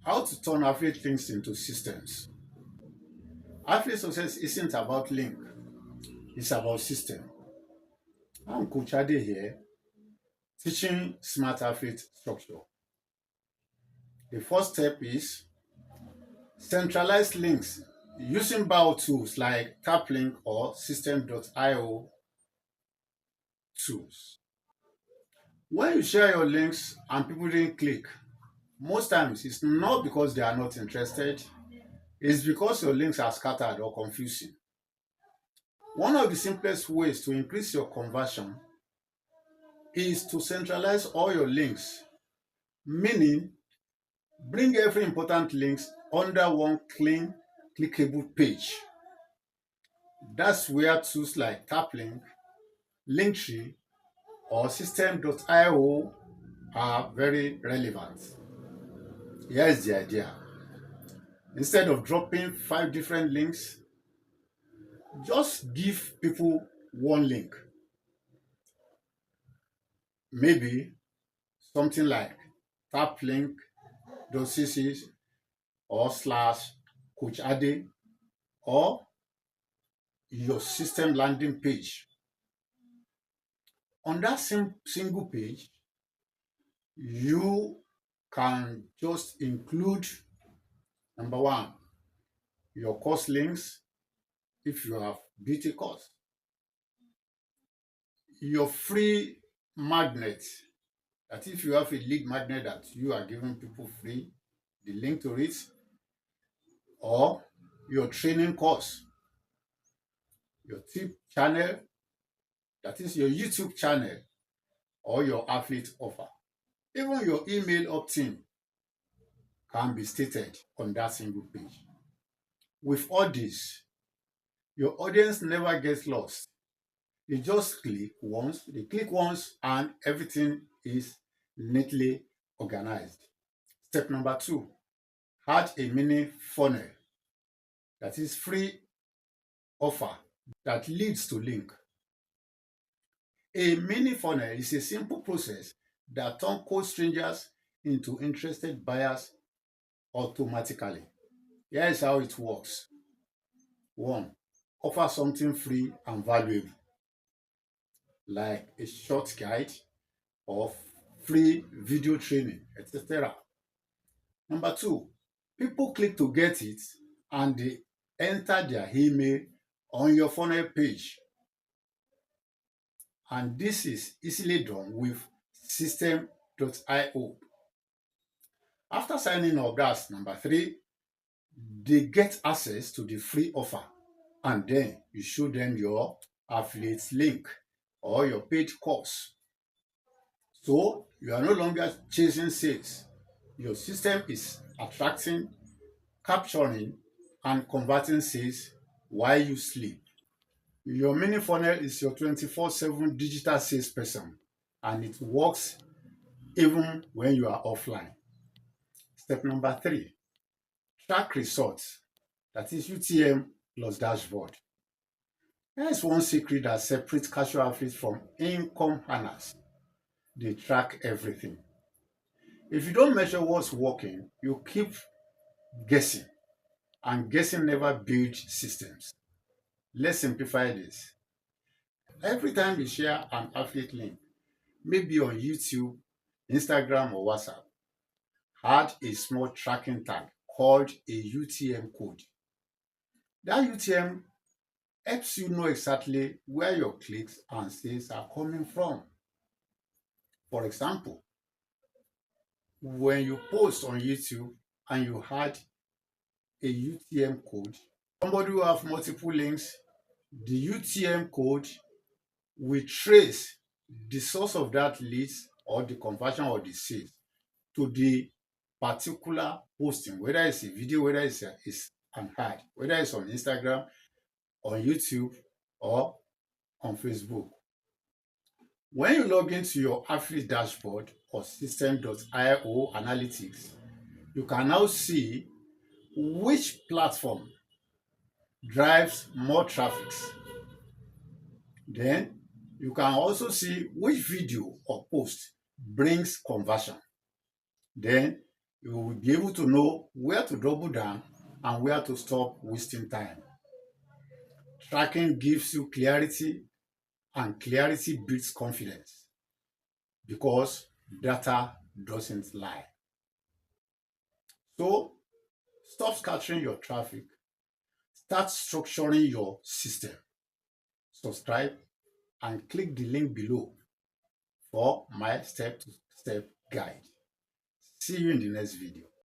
How to turn affiliate links into systems. Affiliate success isn't about link, it's about system. I'm Coach Ade here, teaching smart affiliate structure. The first step is centralized links using bio tools like Taplink or System.io tools. When you share your links and people didn't click, most times it's not because they are not interested, it's because your links are scattered or confusing. One of the simplest ways to increase your conversion is to centralize all your links, meaning bring every important links under one clean, clickable page. That's where tools like Taplink, Linktree, or System.io are very relevant. Here's the idea. Instead of dropping 5 different links, just give people one link. Maybe something like taplink.cc or slash Coach Ade or your system landing page. On that single page, you can just include number one, your course links if you have built a course, your free magnet, that if you have a lead magnet that you are giving people free, the link to it, or your training course, your tip channel, that is your YouTube channel, or your affiliate offer. Even your email opt-in can be stated on that single page. With all this, your audience never gets lost. They just click once, and everything is neatly organized. Step number 2, add a mini funnel, that is free offer that leads to link. A mini funnel is a simple process that turns cold strangers into interested buyers automatically. Here is how it works. 1, offer something free and valuable, like a short guide or free video training, etc. Number 2, people click to get it and they enter their email on your funnel page. And this is easily done with System.io. After signing up, that's number 3, they get access to the free offer, and then you show them your affiliate link or your paid course. So you are no longer chasing sales. Your system is attracting, capturing, and converting sales while you sleep. Your mini funnel is your 24/7 digital salesperson, and it works even when you are offline. Step number 3, track results, that is UTM plus dashboard. Here's one secret that separates casual athletes from income earners. They track everything. If you don't measure what's working, you keep guessing, and guessing never builds systems. Let's simplify this. Every time you share an affiliate link, maybe on YouTube, Instagram, or WhatsApp, add a small tracking tag called a UTM code. That UTM helps you know exactly where your clicks and sales are coming from. For example, when you post on YouTube and you add a UTM code, somebody who have multiple links, the UTM code will trace the source of that lead or the conversion or the sales to the particular posting, whether it's a video, whether it's an ad, whether it's on Instagram, on YouTube, or on Facebook. When you log into your affiliate dashboard or System.io analytics, you can now see which platform drives more traffic. Then you can also see which video or post brings conversion. Then You will be able to know where to double down and where to stop wasting time. Tracking gives you clarity, and clarity builds confidence because data doesn't lie. So stop scattering your traffic, start structuring your system. Subscribe and click the link below for my step-to-step guide. See you in the next video.